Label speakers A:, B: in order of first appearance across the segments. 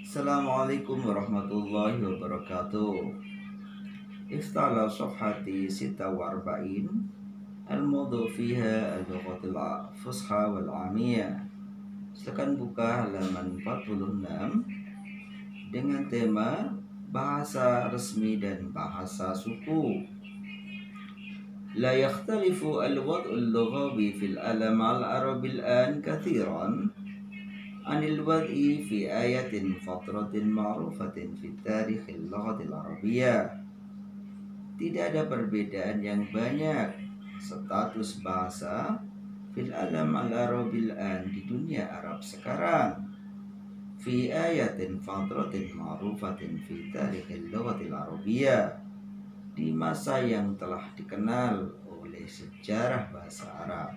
A: Assalamualaikum warahmatullahi wabarakatuh. Iftala safhati sita wa arba'in al-mawdu fiha al-lughatil fusha wal amiyah. Silakan buka halaman 46 dengan tema bahasa resmi dan bahasa suku. La yakhtalifu al-wad'ul lughawi fil alam al-arabil an kathiran anil wad'i fi ayatin fatratin ma'rufatin fi tarikhil lughatil arabiyyah. Tidak ada perbedaan yang banyak status bahasa fil alam al-arabil an di dunia Arab sekarang fi ayatin fatratin ma'rufatin fi tarikhil lughatil arabiyyah, di masa yang telah dikenal oleh sejarah bahasa Arab.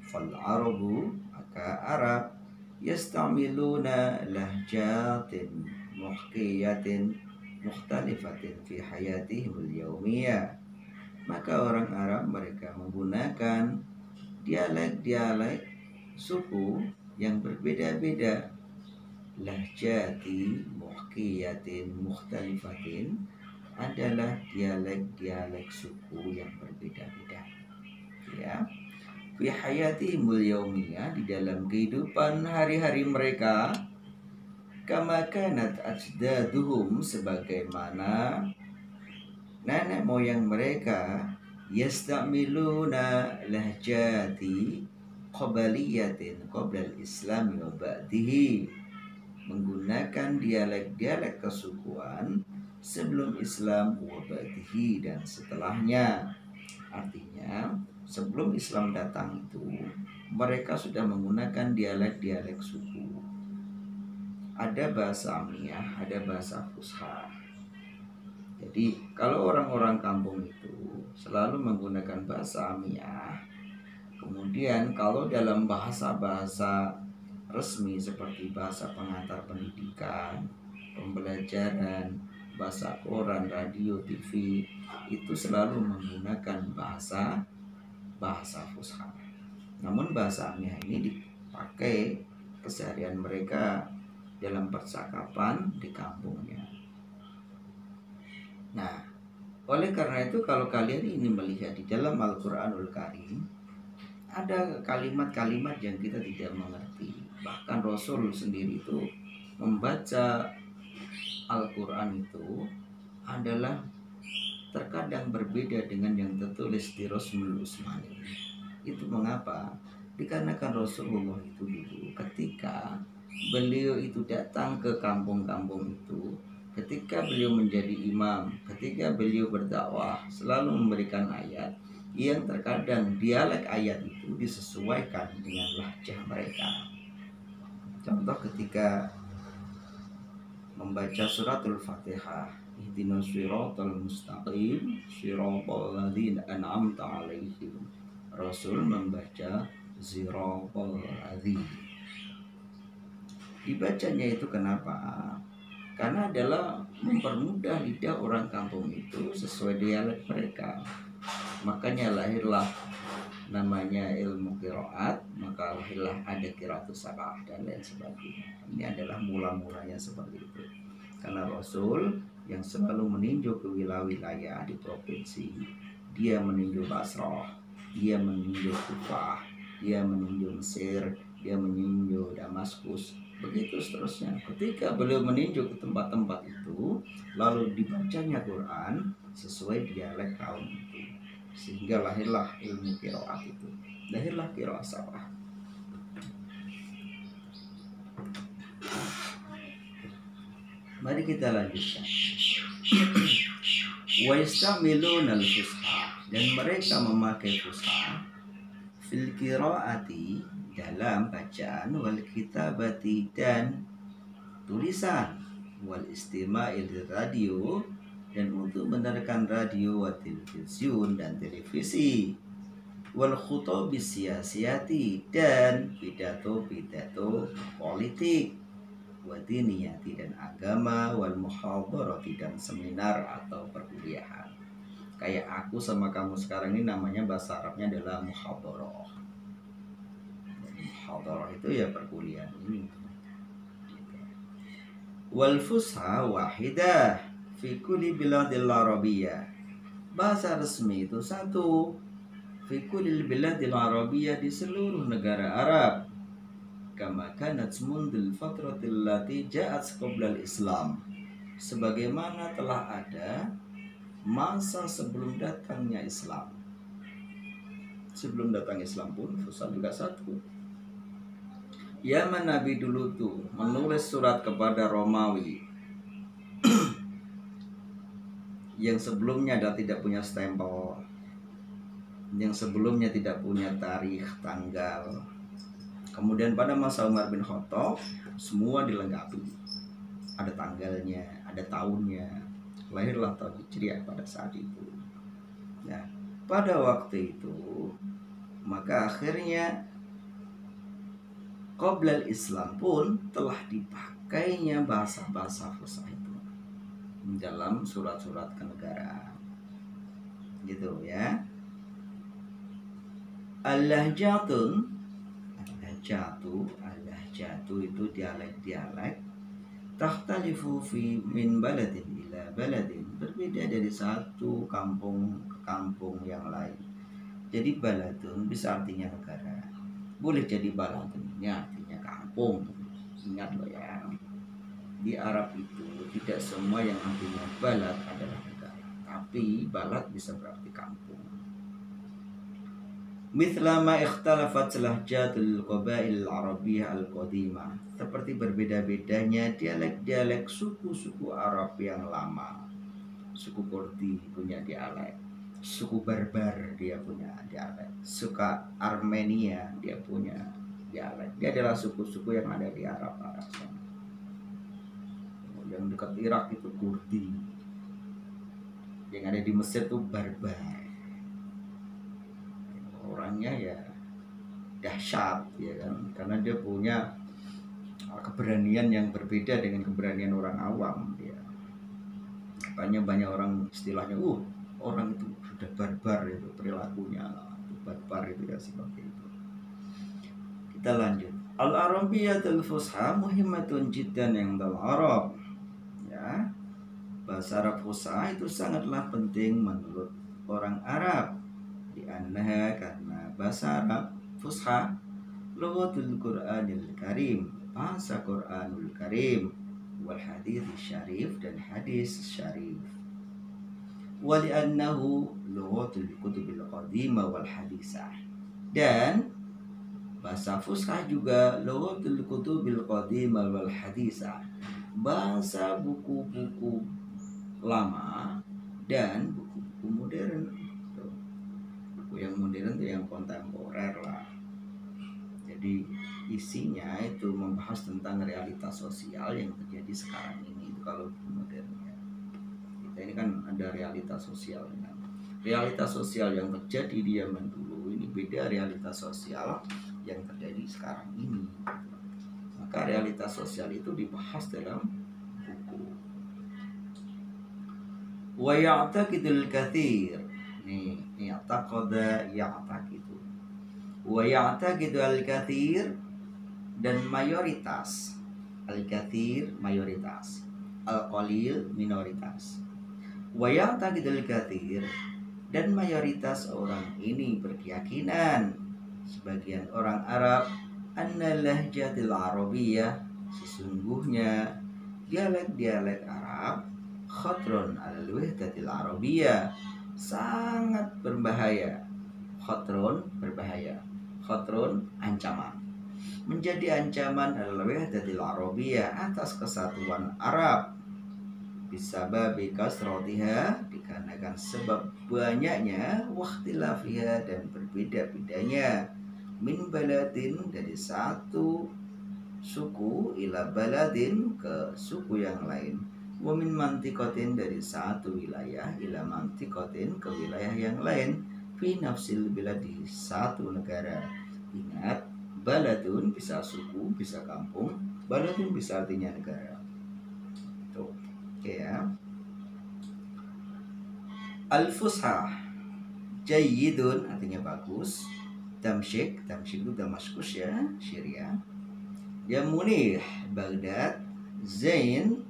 A: Fal arabu, maka Arab, yastamiluna lahjatin muhkiyatin mukhtalifatin fi hayatihimul yawmiyah. Maka orang Arab mereka menggunakan dialek-dialek suku yang berbeda-beda. Lahjati muhkiyatin mukhtalifatin adalah dialek-dialek suku yang berbeda-beda, ya. Fi hayatihimul yaumiyah, di dalam kehidupan hari-hari mereka, kama kanat ajdaduhum, sebagaimana nenek moyang mereka, yastamiluna lahjati qabaliyatin qablal islami wa ba'dihi, menggunakan dialek-dialek kesukuan sebelum Islam wa ba'dihi, dan setelahnya. Artinya sebelum Islam datang itu mereka sudah menggunakan dialek-dialek suku. Ada bahasa Amiyah, ada bahasa Fusha. Jadi kalau orang-orang kampung itu selalu menggunakan bahasa Amiyah, kemudian kalau dalam bahasa-bahasa resmi seperti bahasa pengantar pendidikan, pembelajaran, bahasa koran, radio, TV, itu selalu menggunakan bahasa Fusha. Namun bahasa Amiyah ini dipakai keseharian mereka dalam percakapan di kampungnya. Nah, oleh karena itu kalau kalian ini melihat di dalam Al-Quranul Karim, ada kalimat-kalimat yang kita tidak mengerti. Bahkan Rasul sendiri itu membaca Al-Quran itu adalah terkadang berbeda dengan yang tertulis di Rasmul Utsmani. Itu mengapa? Dikarenakan Rasulullah itu dulu ketika beliau itu datang ke kampung-kampung itu, ketika beliau menjadi imam, ketika beliau berdakwah, selalu memberikan ayat yang terkadang dialek ayat itu disesuaikan dengan lahjah mereka. Contoh ketika membaca suratul Fatihah, ihdinas siratal mustaqim siratal ladzina an'amta 'alaihim, Rasul membaca siratal ladzina. Dibacanya itu kenapa? Karena adalah mempermudah lidah orang kampung itu sesuai dialek mereka. Makanya lahirlah namanya ilmu qiraat, maka lahirlah ada qiraatus sab'ah dan lain sebagainya. Ini adalah mula-mulanya seperti itu. Karena Rasul yang selalu meninjau ke wilayah di provinsi, dia meninjau Basrah, dia meninjau Kufah, dia meninjau Mesir, dia meninjau Damaskus, begitu seterusnya. Ketika beliau meninjau ke tempat-tempat itu, lalu dibacanya Quran sesuai dialek kaum itu, sehingga lahirlah ilmu qiraat itu, lahirlah qiraat sab'ah. Mari kita lanjutkan. Wa yastamiluna al-fusha, dan mereka memakai fusha fil qiraati, dalam bacaan, wal kitabati, dan tulisan, wal istima'il radio, dan untuk mendengarkan radio, wa televisi dan televisi, wal khutobis siyasiyati, dan pidato-pidato politik, wa diniyati, dan agama, wal muhadharati, dan seminar atau perkuliahan. Kayak aku sama kamu sekarang ini namanya bahasa Arabnya adalah muhadharah. Muhadharah itu ya perkuliahan ini. Wal fusha wahidah fi kulli biladil arabiyyah. Bahasa resmi itu satu fi kulli biladil arabiyyah, di seluruh negara Arab. Kama kanat mundul fatratil lati ja'at qabla al-Islam, sebagaimana telah ada masa sebelum datangnya Islam. Sebelum datang Islam pun fusha juga satu. Yaman Nabi dulu tuh menulis surat kepada Romawi yang sebelumnya tidak punya stempel, yang sebelumnya tidak punya tarikh tanggal. Kemudian pada masa Umar bin Khattab semua dilengkapi, ada tanggalnya, ada tahunnya, lahirlah tahun Hijriah pada saat itu. Nah, pada waktu itu maka akhirnya qoblal Islam pun telah dipakainya bahasa-bahasa fusha itu dalam surat-surat kenegaraan, gitu ya. Al-lahjatun, al-lahjatu itu dialek-dialek, takhtalifu fi min baladin ila baladin, berbeda dari satu kampung ke kampung yang lain. Jadi baladun bisa artinya negara, boleh jadi baladun ini artinya kampung. Ingat loh ya, di Arab itu tidak semua yang artinya balad adalah negara, tapi balad bisa berarti kampung. Mithla ma ikhtalafat lahjatul qabail al-arabiyyah al-qadimah, seperti berbeda-bedanya dialek-dialek suku-suku Arab yang lama. Suku Kurdi punya dialek, suku Barbar dia punya dialek, suku Armenia dia punya dialek. Dia adalah suku-suku yang ada di Arab sana. Yang dekat Irak itu Kurdi, yang ada di Mesir itu Barbar. Orangnya ya dahsyat ya kan, karena dia punya keberanian yang berbeda dengan keberanian orang awam dia. Makanya banyak orang istilahnya orang itu sudah barbar, itu perilakunya barbar itu ya, seperti itu. Kita lanjut. Al-Arabiyyatul Fusha muhimmatun jiddan indal Arab. Ya. Bahasa Arab Fusha itu sangatlah penting menurut orang Arab. Diannaha, karena bahasa Arab Fusha lughatul Qur'anil Karim, bahasa Qur'anul Karim, wal hadits syarif, dan hadis syarif. Wa li'annahu lughatul kutubil qadimah wal hadisah, dan bahasa Fusha juga lughatul kutubil qadimah wal hadisah, bahasa buku-buku lama dan buku-buku modern. Buku yang modern itu yang kontemporer lah. Jadi isinya itu membahas tentang realitas sosial yang terjadi sekarang ini. Itu kalau modern ya. Kita ini kan ada realitas sosial ya. Realitas sosial yang terjadi di zaman dulu ini beda realitas sosial yang terjadi sekarang ini. Maka realitas sosial itu dibahas dalam buku. Wa ya'taqidul katsir. Nih, i'taqada ya'taqidu. Wa ya'taqidu al-katsir, dan mayoritas. Al-katsir mayoritas, al-qalil minoritas. Wa ya'taqidul katsir, dan mayoritas orang ini berkeyakinan, sebagian orang Arab, anna lahjatil arabiyyah, sesungguhnya dialek-dialek Arab, khatrun al-wahdatil arabiyyah, sangat berbahaya. Khatrun berbahaya, khatrun ancaman, menjadi ancaman al-wahdatil arabiyyah, atas kesatuan Arab. Bisababi kasratiha, dikarenakan sebab banyaknya, wakhtilafiha, dan berbeda-bedanya, min baladin, dari satu suku, ila baladin, ke suku yang lain, wa min mantikotin, dari satu wilayah, ila mantikotin, ke wilayah yang lain, fi nafsil biladi, satu negara. Ingat, baladun bisa suku, bisa kampung, baladun bisa artinya negara. Tuh, oke ya. Al-Fusha jayyidun artinya bagus. Damsyik itu Damaskus ya, Syria. Ya Munih, Baghdad. Zain,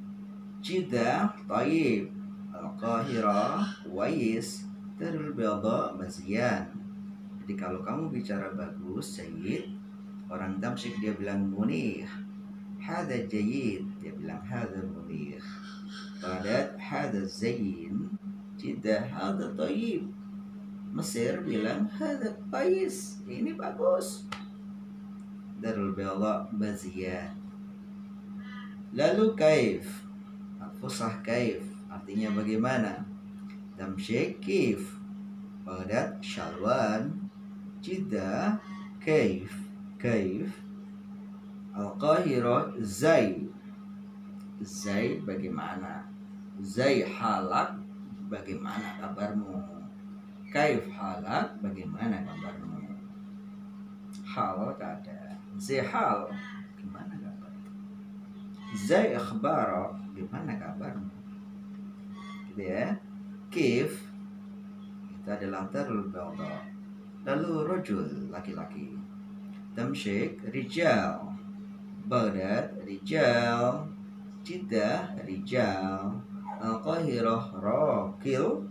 A: Jeddah, Taib, Al-Qahira, Wais, Darul Bayda, Mazian. Jadi kalau kamu bicara bagus, Sayyid, orang Damsyik dia bilang munih. Hada Jayyid, dia bilang hada munih. Baghdad hada Zain, Jeddah hada Taib. Mesir bilang hada Qais, ini bagus. Darul Bayda, Mazian. Lalu kaif, Al-Fusah kaif, artinya bagaimana? Damsyik kif, Baghdad Shalwan, Jeddah kaif, Al-Qahira zai, bagaimana? Zai halak, bagaimana kabarmu? Kaif halak, bagaimana kabarmu? Hal tak ada. Zai hal, gimana kabar? Zai akhbara, gimana kabarmu? Gitu ya. Kif itu adalah darul bayda. Lalu rajul, laki-laki. Damsyik rijal, Baghdad rijal, Jeddah rijal, Al-Qahirah rokil,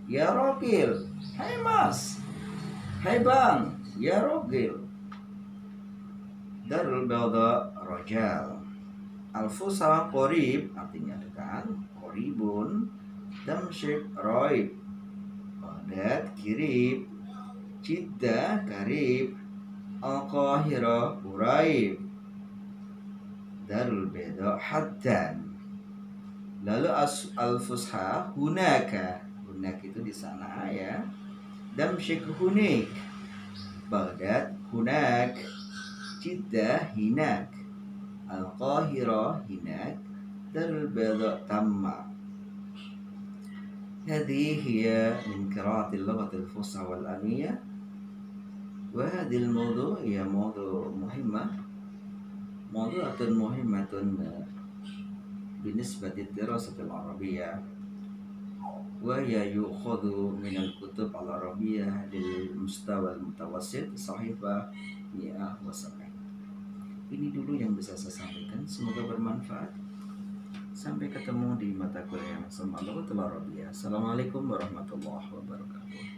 A: ya rokil, hai mas, hai bang, ya rokil. Darul bayda rajal. Al-Fusha qorib, artinya dekat, qoribun. Damsyik roib, Baghdad kirib, Jeddah karib, Al-Qahira quraib, Darul Bayda haddan. Lalu Al-Fusha hunaka, itu di sana ya. Damsyik hunik, Baghdad hunak, Jeddah hinak, Al-Qahira hinak, Darul Bayda tamma. هذه هي من قراءة اللغة الفصحى والعامية، وهذه الموضوع هي موضوع موضوعة مهمة بالنسبة للدراسة العربية، وهي يؤخذ من الكتب العربية للمستوى المتوسط صحيفة 170. Ini dulu yang bisa saya sampaikan, semoga bermanfaat. Sampai ketemu di mata kuliah yang sama Lughatul Arabiyyah. Assalamualaikum warahmatullahi wabarakatuh.